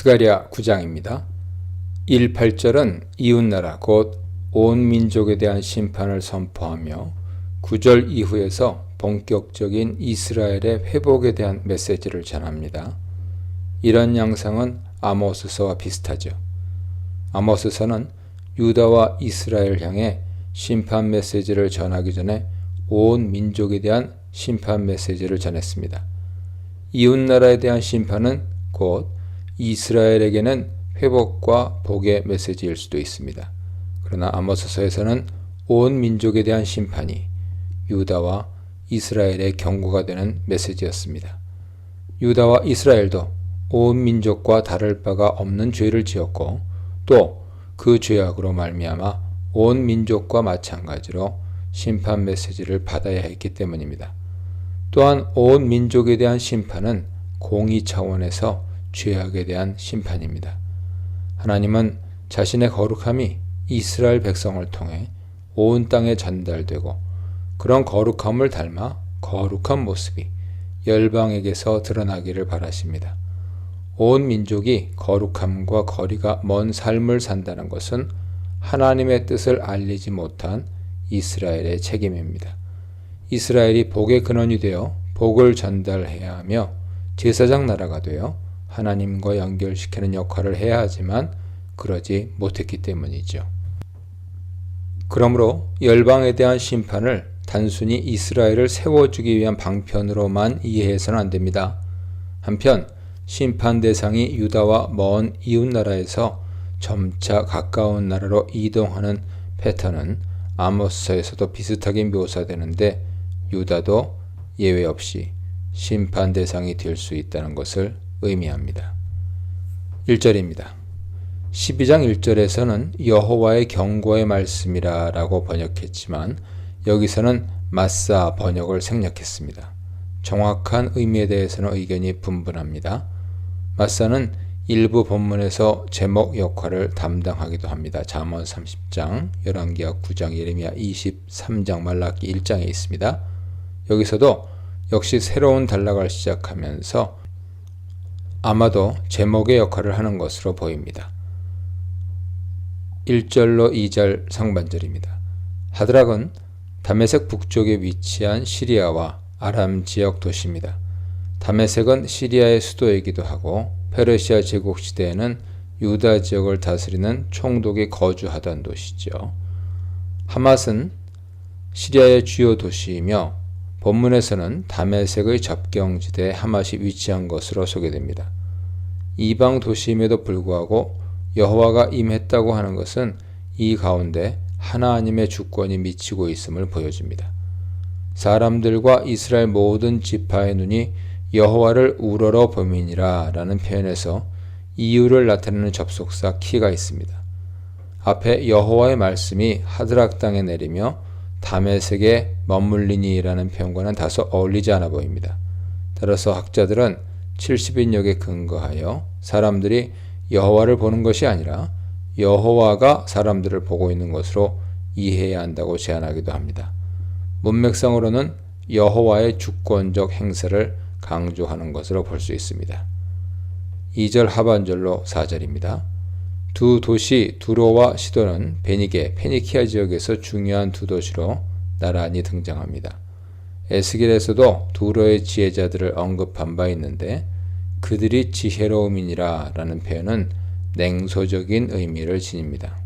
스가랴 9장입니다. 1, 8절은 이웃나라 곧 온 민족에 대한 심판을 선포하며 9절 이후에서 본격적인 이스라엘의 회복에 대한 메시지를 전합니다. 이런 양상은 아모스서와 비슷하죠. 아모스서는 유다와 이스라엘 향해 심판 메시지를 전하기 전에 온 민족에 대한 심판 메시지를 전했습니다. 이웃나라에 대한 심판은 곧 이스라엘에게는 회복과 복의 메시지일 수도 있습니다. 그러나 아모스서에서는 온 민족에 대한 심판이 유다와 이스라엘의 경고가 되는 메시지였습니다. 유다와 이스라엘도 온 민족과 다를 바가 없는 죄를 지었고 또 그 죄악으로 말미암아 온 민족과 마찬가지로 심판 메시지를 받아야 했기 때문입니다. 또한 온 민족에 대한 심판은 공의 차원에서 죄악에 대한 심판입니다. 하나님은 자신의 거룩함이 이스라엘 백성을 통해 온 땅에 전달되고 그런 거룩함을 닮아 거룩한 모습이 열방에게서 드러나기를 바라십니다. 온 민족이 거룩함과 거리가 먼 삶을 산다는 것은 하나님의 뜻을 알리지 못한 이스라엘의 책임입니다. 이스라엘이 복의 근원이 되어 복을 전달해야 하며 제사장 나라가 되어 하나님과 연결시키는 역할을 해야 하지만 그러지 못했기 때문이죠. 그러므로 열방에 대한 심판을 단순히 이스라엘을 세워주기 위한 방편으로만 이해해서는 안 됩니다. 한편 심판 대상이 유다와 먼 이웃나라에서 점차 가까운 나라로 이동하는 패턴은 아모스서에서도 비슷하게 묘사되는데 유다도 예외 없이 심판 대상이 될 수 있다는 것을 의미합니다. 1절입니다. 12장 1절에서는 여호와의 경고의 말씀이라 라고 번역했지만 여기서는 마사 번역을 생략했습니다. 정확한 의미에 대해서는 의견이 분분합니다. 마사는 일부 본문에서 제목 역할을 담당하기도 합니다. 잠언 30장, 열왕기하 9장, 예레미야 23장, 말라기 1장에 있습니다. 여기서도 역시 새로운 단락을 시작하면서 아마도 제목의 역할을 하는 것으로 보입니다. 1절로 2절 상반절입니다. 하드락은 다메섹 북쪽에 위치한 시리아와 아람 지역 도시입니다. 다메섹은 시리아의 수도이기도 하고 페르시아 제국 시대에는 유다 지역을 다스리는 총독이 거주하던 도시죠. 하맛은 시리아의 주요 도시이며 본문에서는 다메섹의 접경지대에 하맛이 위치한 것으로 소개됩니다. 이방 도시임에도 불구하고 여호와가 임했다고 하는 것은 이 가운데 하나님의 주권이 미치고 있음을 보여줍니다. 사람들과 이스라엘 모든 지파의 눈이 여호와를 우러러 봄이니라 라는 표현에서 이유를 나타내는 접속사 키가 있습니다. 앞에 여호와의 말씀이 하드락 땅에 내리며 다메섹에 머물리니 라는 표현과는 다소 어울리지 않아 보입니다. 따라서 학자들은 70인역에 근거하여 사람들이 여호와를 보는 것이 아니라 여호와가 사람들을 보고 있는 것으로 이해해야 한다고 제안하기도 합니다. 문맥상으로는 여호와의 주권적 행사를 강조하는 것으로 볼 수 있습니다. 2절 하반절로 4절입니다. 두 도시 두로와 시도는 페니키아 지역에서 중요한 두 도시로 나란히 등장합니다. 에스겔에서도 두로의 지혜자들을 언급한 바 있는데 그들이 지혜로움이니라 라는 표현은 냉소적인 의미를 지닙니다.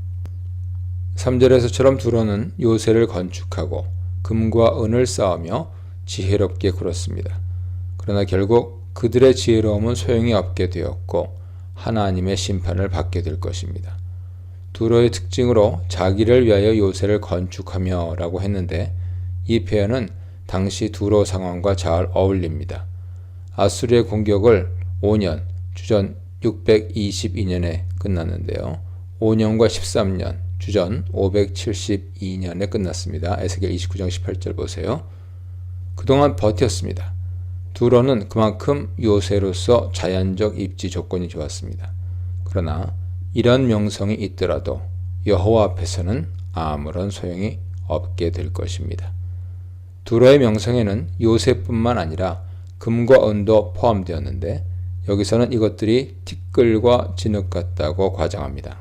3절에서처럼 두로는 요새를 건축하고 금과 은을 쌓으며 지혜롭게 굴었습니다. 그러나 결국 그들의 지혜로움은 소용이 없게 되었고 하나님의 심판을 받게 될 것입니다. 두로의 특징으로 자기를 위하여 요새를 건축하며 라고 했는데 이 표현은 당시 두로 상황과 잘 어울립니다. 아수르의 공격을 5년, 주전 622년에 끝났는데요. 5년과 13년, 주전 572년에 끝났습니다. 에스겔 29장 18절 보세요. 그동안 버텼습니다. 두로는 그만큼 요새로서 자연적 입지 조건이 좋았습니다. 그러나 이런 명성이 있더라도 여호와 앞에서는 아무런 소용이 없게 될 것입니다. 두로의 명성에는 요새뿐만 아니라 금과 은도 포함되었는데 여기서는 이것들이 티끌과 진흙 같다고 과장합니다.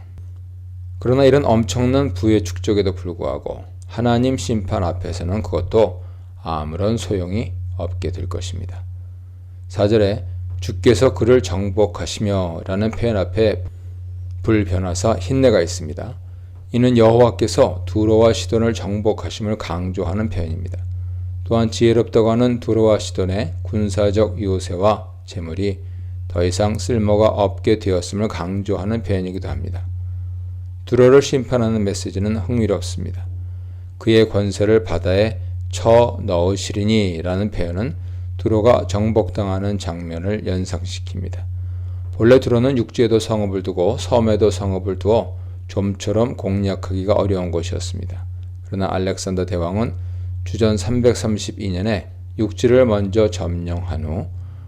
그러나 이런 엄청난 부의 축적에도 불구하고 하나님 심판 앞에서는 그것도 아무런 소용이 없게 될 것입니다. 4절에 주께서 그를 정복하시며 라는 표현 앞에 불변화사 힌내가 있습니다. 이는 여호와께서 두로와 시돈을 정복하심을 강조하는 표현입니다. 또한 지혜롭다고 하는 두로와 시돈의 군사적 요새와 재물이 더 이상 쓸모가 없게 되었음을 강조하는 표현이기도 합니다. 두로를 심판하는 메시지는 흥미롭습니다. 그의 권세를 바다에 쳐 넣으시리니 라는 표현은 두로가 정복당하는 장면을 연상시킵니다. 본래 두로는 육지에도 성읍을 두고 섬에도 성읍을 두어 좀처럼 공략하기가 어려운 곳이었습니다. 그러나 알렉산더 대왕은 주전 332년에 육지를 먼저 점령한 후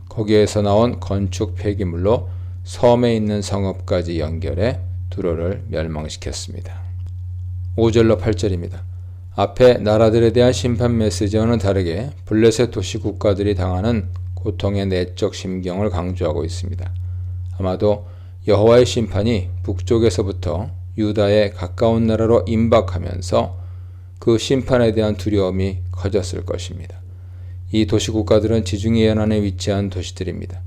거기에서 나온 건축 폐기물로 섬에 있는 성읍까지 연결해 두로를 멸망시켰습니다. 5절로 8절입니다. 앞에 나라들에 대한 심판 메시지와는 다르게 블레셋 도시 국가들이 당하는 고통의 내적 심경을 강조하고 있습니다. 아마도 여호와의 심판이 북쪽에서부터 유다의 가까운 나라로 임박하면서 그 심판에 대한 두려움이 커졌을 것입니다. 이 도시 국가들은 지중해 연안에 위치한 도시들입니다.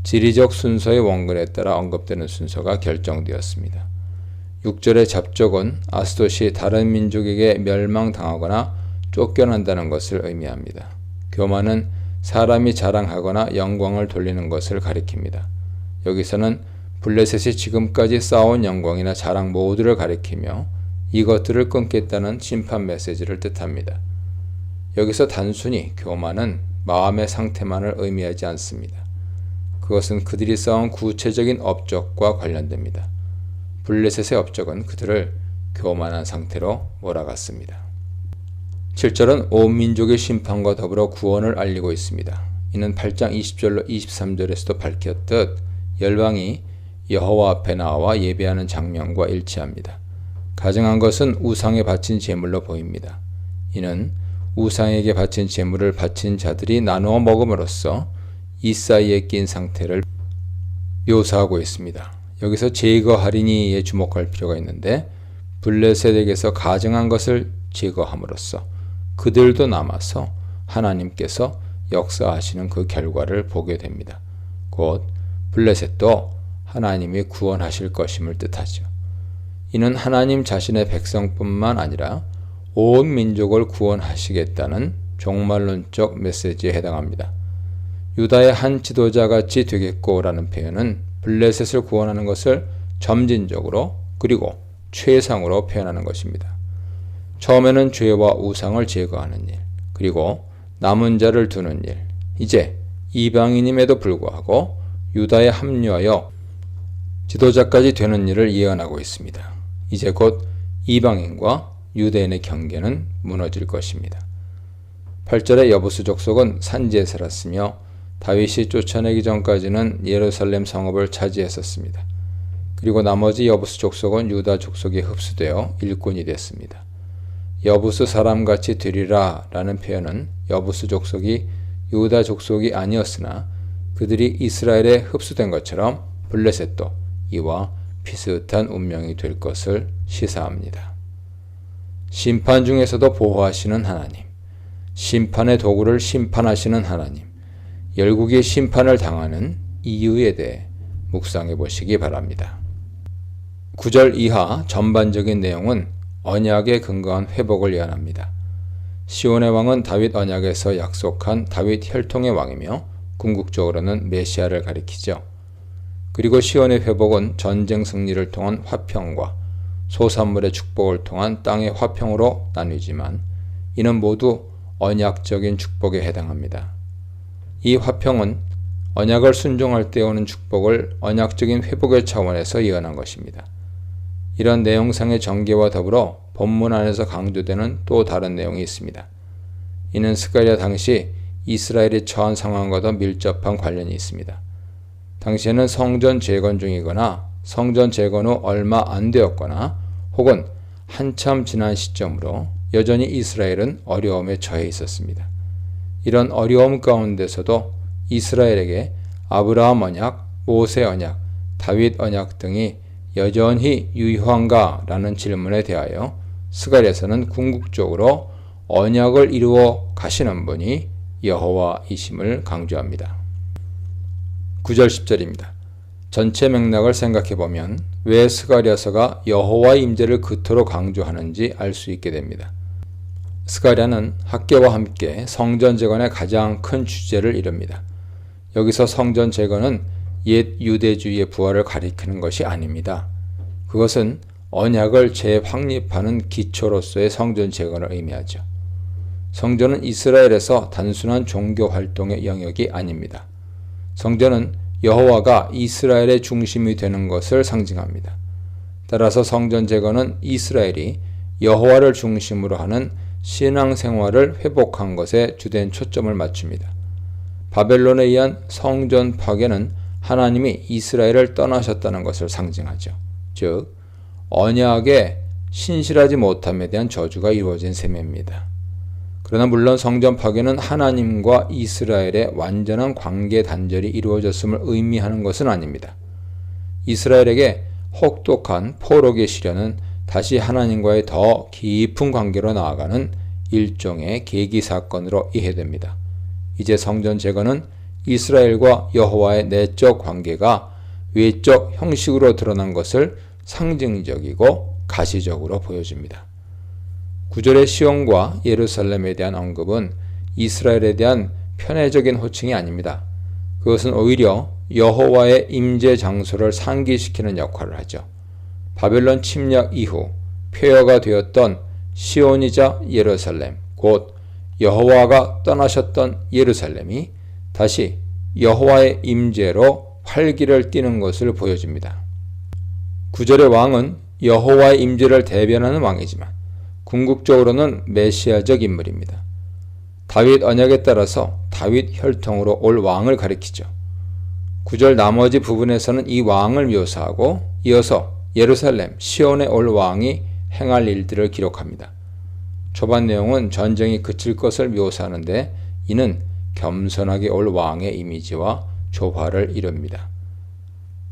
지리적 순서의 원근에 따라 언급되는 순서가 결정되었습니다. 6절의 잡족은 아스돗이 다른 민족에게 멸망당하거나 쫓겨난다는 것을 의미합니다. 교만은 사람이 자랑하거나 영광을 돌리는 것을 가리킵니다. 여기서는 블레셋이 지금까지 쌓아온 영광이나 자랑 모두를 가리키며 이것들을 끊겠다는 심판 메시지를 뜻합니다. 여기서 단순히 교만은 마음의 상태만을 의미하지 않습니다. 그것은 그들이 쌓은 구체적인 업적과 관련됩니다. 블레셋의 업적은 그들을 교만한 상태로 몰아갔습니다. 7절은 온 민족의 심판과 더불어 구원을 알리고 있습니다. 이는 8장 20절로 23절에서도 밝혔듯 열방이 여호와 앞에 나와 예배하는 장면과 일치합니다. 가증한 것은 우상에 바친 제물로 보입니다. 이는 우상에게 바친 제물을 바친 자들이 나누어 먹음으로써 이 사이에 낀 상태를 묘사하고 있습니다. 여기서 제거하리니에 주목할 필요가 있는데 블레셋에게서 가증한 것을 제거함으로써 그들도 남아서 하나님께서 역사하시는 그 결과를 보게 됩니다. 곧 블레셋도 하나님이 구원하실 것임을 뜻하죠. 이는 하나님 자신의 백성뿐만 아니라 온 민족을 구원하시겠다는 종말론적 메시지에 해당합니다. 유다의 한 지도자같이 되겠고라는 표현은 블레셋을 구원하는 것을 점진적으로 그리고 최상으로 표현하는 것입니다. 처음에는 죄와 우상을 제거하는 일, 그리고 남은 자를 두는 일, 이제 이방인임에도 불구하고 유다에 합류하여 지도자까지 되는 일을 예언하고 있습니다. 이제 곧 이방인과 유대인의 경계는 무너질 것입니다. 8절의 여부수 족속은 산지에 살았으며 다윗이 쫓아내기 전까지는 예루살렘 성읍을 차지했었습니다. 그리고 나머지 여부수 족속은 유다 족속에 흡수되어 일꾼이 됐습니다. 여부수 사람같이 되리라 라는 표현은 여부수 족속이 유다 족속이 아니었으나 그들이 이스라엘에 흡수된 것처럼 블레셋도 이와 비슷한 운명이 될 것을 시사합니다. 심판 중에서도 보호하시는 하나님, 심판의 도구를 심판하시는 하나님, 열국이 심판을 당하는 이유에 대해 묵상해 보시기 바랍니다. 9절 이하 전반적인 내용은 언약에 근거한 회복을 예언합니다. 시온의 왕은 다윗 언약에서 약속한 다윗 혈통의 왕이며 궁극적으로는 메시아를 가리키죠. 그리고 시온의 회복은 전쟁 승리를 통한 화평과 소산물의 축복을 통한 땅의 화평으로 나뉘지만 이는 모두 언약적인 축복에 해당합니다. 이 화평은 언약을 순종할 때 오는 축복을 언약적인 회복의 차원에서 예언한 것입니다. 이런 내용상의 전개와 더불어 본문 안에서 강조되는 또 다른 내용이 있습니다. 이는 스가랴 당시 이스라엘이 처한 상황과도 밀접한 관련이 있습니다. 당시에는 성전 재건 중이거나 성전 재건 후 얼마 안 되었거나 혹은 한참 지난 시점으로 여전히 이스라엘은 어려움에 처해 있었습니다. 이런 어려움 가운데서도 이스라엘에게 아브라함 언약, 모세 언약, 다윗 언약 등이 여전히 유효한가? 라는 질문에 대하여 스가랴서는 궁극적으로 언약을 이루어 가시는 분이 여호와이심을 강조합니다. 9절 10절입니다. 전체 맥락을 생각해보면 왜 스가랴서가 여호와의 임재를 그토록 강조하는지 알 수 있게 됩니다. 스가랴는 학개와 함께 성전 재건의 가장 큰 주제를 이룹니다. 여기서 성전 재건은 옛 유대주의의 부활을 가리키는 것이 아닙니다. 그것은 언약을 재확립하는 기초로서의 성전 재건을 의미하죠. 성전은 이스라엘에서 단순한 종교 활동의 영역이 아닙니다. 성전은 여호와가 이스라엘의 중심이 되는 것을 상징합니다. 따라서 성전 재건은 이스라엘이 여호와를 중심으로 하는 신앙생활을 회복한 것에 주된 초점을 맞춥니다. 바벨론에 의한 성전 파괴는 하나님이 이스라엘을 떠나셨다는 것을 상징하죠. 즉 언약에 신실하지 못함에 대한 저주가 이루어진 셈입니다. 그러나 물론 성전 파괴는 하나님과 이스라엘의 완전한 관계 단절이 이루어졌음을 의미하는 것은 아닙니다. 이스라엘에게 혹독한 포로의 시련은 다시 하나님과의 더 깊은 관계로 나아가는 일종의 계기 사건으로 이해됩니다. 이제 성전 재건은 이스라엘과 여호와의 내적 관계가 외적 형식으로 드러난 것을 상징적이고 가시적으로 보여줍니다. 9절의 시온과 예루살렘에 대한 언급은 이스라엘에 대한 편애적인 호칭이 아닙니다. 그것은 오히려 여호와의 임재 장소를 상기시키는 역할을 하죠. 바벨론 침략 이후 폐허가 되었던 시온이자 예루살렘, 곧 여호와가 떠나셨던 예루살렘이 다시 여호와의 임재로 활기를 띠는 것을 보여줍니다. 9절의 왕은 여호와의 임재를 대변하는 왕이지만 궁극적으로는 메시아적 인물입니다. 다윗 언약에 따라서 다윗 혈통으로 올 왕을 가리키죠. 9절 나머지 부분에서는 이 왕을 묘사하고 이어서 예루살렘, 시온에 올 왕이 행할 일들을 기록합니다. 초반 내용은 전쟁이 그칠 것을 묘사하는데 이는 겸손하게 올 왕의 이미지와 조화를 이룹니다.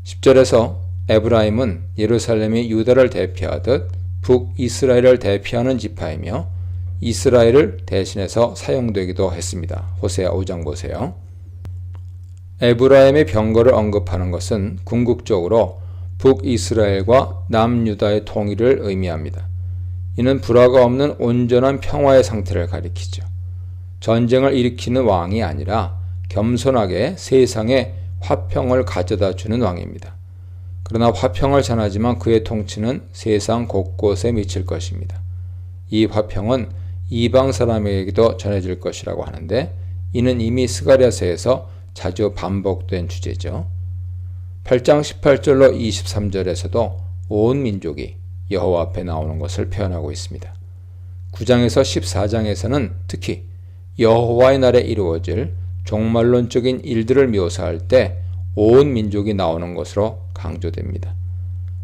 10절에서 에브라임은 예루살렘이 유다를 대표하듯 북이스라엘을 대표하는 지파이며 이스라엘을 대신해서 사용되기도 했습니다. 호세아 5장 보세요. 에브라임의 병거를 언급하는 것은 궁극적으로 북이스라엘과 남유다의 통일을 의미합니다. 이는 불화가 없는 온전한 평화의 상태를 가리키죠. 전쟁을 일으키는 왕이 아니라 겸손하게 세상에 화평을 가져다 주는 왕입니다. 그러나 화평을 전하지만 그의 통치는 세상 곳곳에 미칠 것입니다. 이 화평은 이방 사람에게도 전해질 것이라고 하는데 이는 이미 스가랴서에서 자주 반복된 주제죠. 8장 18절로 23절에서도 온 민족이 여호와 앞에 나오는 것을 표현하고 있습니다. 9장에서 14장에서는 특히 여호와의 날에 이루어질 종말론적인 일들을 묘사할 때 온 민족이 나오는 것으로 강조됩니다.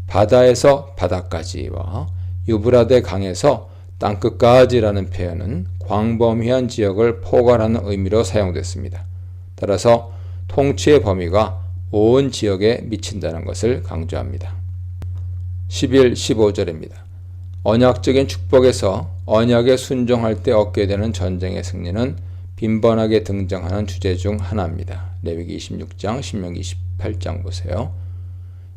바다에서 바다까지와 유브라데 강에서 땅끝까지라는 표현은 광범위한 지역을 포괄하는 의미로 사용됐습니다. 따라서 통치의 범위가 온 지역에 미친다는 것을 강조합니다. 11, 15절입니다. 언약적인 축복에서 언약에 순종할 때 얻게 되는 전쟁의 승리는 빈번하게 등장하는 주제 중 하나입니다. 레위기 26장, 신명기 28장 보세요.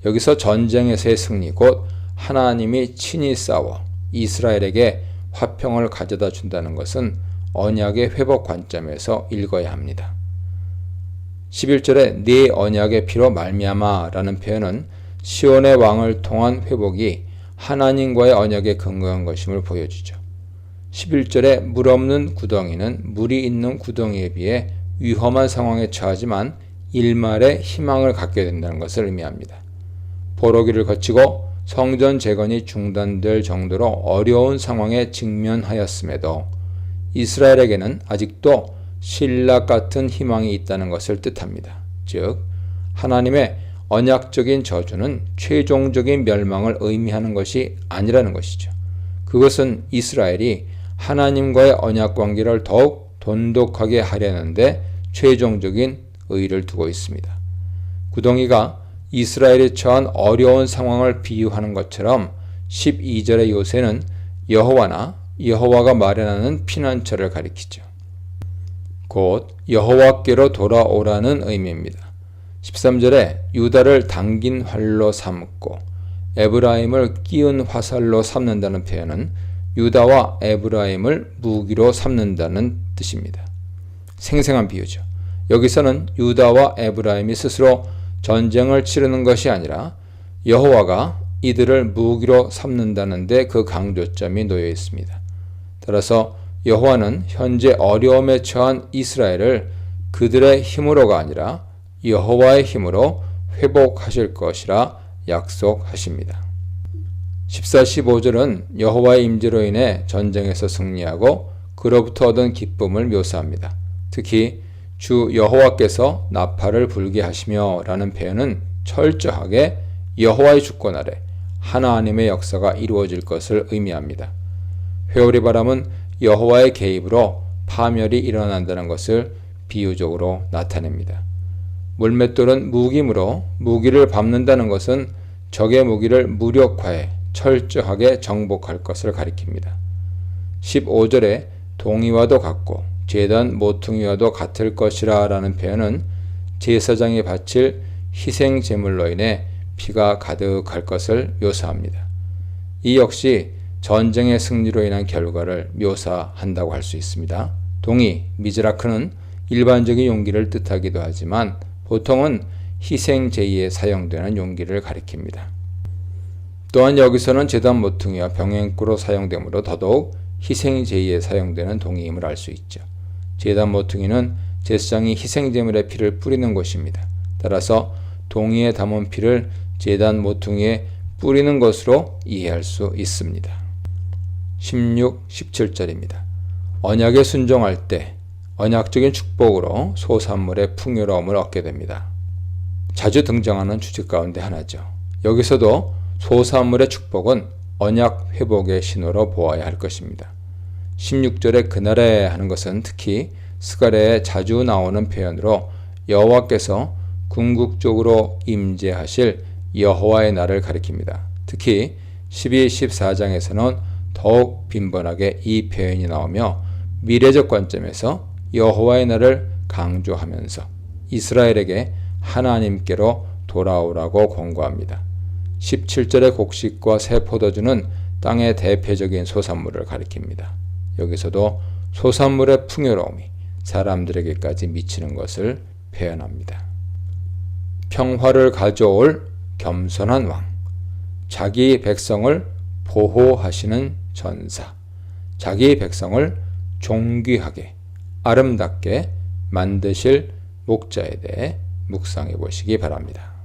여기서 전쟁에서의 승리, 곧 하나님이 친히 싸워 이스라엘에게 화평을 가져다 준다는 것은 언약의 회복 관점에서 읽어야 합니다. 11절에 네 언약의 피로 말미암아 라는 표현은 시온의 왕을 통한 회복이 하나님과의 언약에 근거한 것임을 보여주죠. 11절에 물 없는 구덩이는 물이 있는 구덩이에 비해 위험한 상황에 처하지만 일말의 희망을 갖게 된다는 것을 의미합니다. 포로기를 거치고 성전 재건이 중단될 정도로 어려운 상황에 직면하였음에도 이스라엘에게는 아직도 신락 같은 희망이 있다는 것을 뜻합니다. 즉 하나님의 언약적인 저주는 최종적인 멸망을 의미하는 것이 아니라는 것이죠. 그것은 이스라엘이 하나님과의 언약 관계를 더욱 돈독하게 하려는데 최종적인 의의를 두고 있습니다. 구덩이가 이스라엘이 처한 어려운 상황을 비유하는 것처럼 12절의 요새는 여호와나 여호와가 마련하는 피난처를 가리키죠. 곧 여호와께로 돌아오라는 의미입니다. 13절에 유다를 당긴 활로 삼고 에브라임을 끼운 화살로 삼는다는 표현은 유다와 에브라임을 무기로 삼는다는 뜻입니다. 생생한 비유죠. 여기서는 유다와 에브라임이 스스로 전쟁을 치르는 것이 아니라 여호와가 이들을 무기로 삼는다는 데 그 강조점이 놓여 있습니다. 따라서 여호와는 현재 어려움에 처한 이스라엘을 그들의 힘으로가 아니라 여호와의 힘으로 회복하실 것이라 약속하십니다. 14, 15절은 여호와의 임재로 인해 전쟁에서 승리하고 그로부터 얻은 기쁨을 묘사합니다. 특히 주 여호와께서 나팔을 불게 하시며 라는 표현은 철저하게 여호와의 주권 아래 하나님의 역사가 이루어질 것을 의미합니다. 회오리 바람은 여호와의 개입으로 파멸이 일어난다는 것을 비유적으로 나타냅니다. 물맷돌은 무기므로 무기를 밟는다는 것은 적의 무기를 무력화해 철저하게 정복할 것을 가리킵니다. 15절에 동이와도 같고 제단 모퉁이와도 같을 것이라 라는 표현은 제사장이 바칠 희생 제물로 인해 피가 가득할 것을 묘사합니다. 이 역시 전쟁의 승리로 인한 결과를 묘사한다고 할 수 있습니다. 동이, 미즈라크는 일반적인 용기를 뜻하기도 하지만 보통은 희생 제의에 사용되는 용기를 가리킵니다. 또한 여기서는 제단 모퉁이와 병행구로 사용되므로 더더욱 희생 제의에 사용되는 동이임을 알 수 있죠. 제단 모퉁이는 제사장이 희생 제물의 피를 뿌리는 곳입니다. 따라서 동이에 담은 피를 제단 모퉁이에 뿌리는 것으로 이해할 수 있습니다. 16, 17절입니다. 언약에 순종할 때 언약적인 축복으로 소산물의 풍요로움을 얻게 됩니다. 자주 등장하는 주제 가운데 하나죠. 여기서도 소산물의 축복은 언약 회복의 신호로 보아야 할 것입니다. 16절에 그날에 하는 것은 특히 스가랴에 자주 나오는 표현으로 여호와께서 궁극적으로 임재하실 여호와의 날을 가리킵니다. 특히 12, 14장에서는 더욱 빈번하게 이 표현이 나오며 미래적 관점에서 여호와의 날을 강조하면서 이스라엘에게 하나님께로 돌아오라고 권고합니다. 17절의 곡식과 새 포도주는 땅의 대표적인 소산물을 가리킵니다. 여기서도 소산물의 풍요로움이 사람들에게까지 미치는 것을 표현합니다. 평화를 가져올 겸손한 왕, 자기 백성을 보호하시는 전사, 자기 백성을 존귀하게 아름답게 만드실 목자에 대해 묵상해 보시기 바랍니다.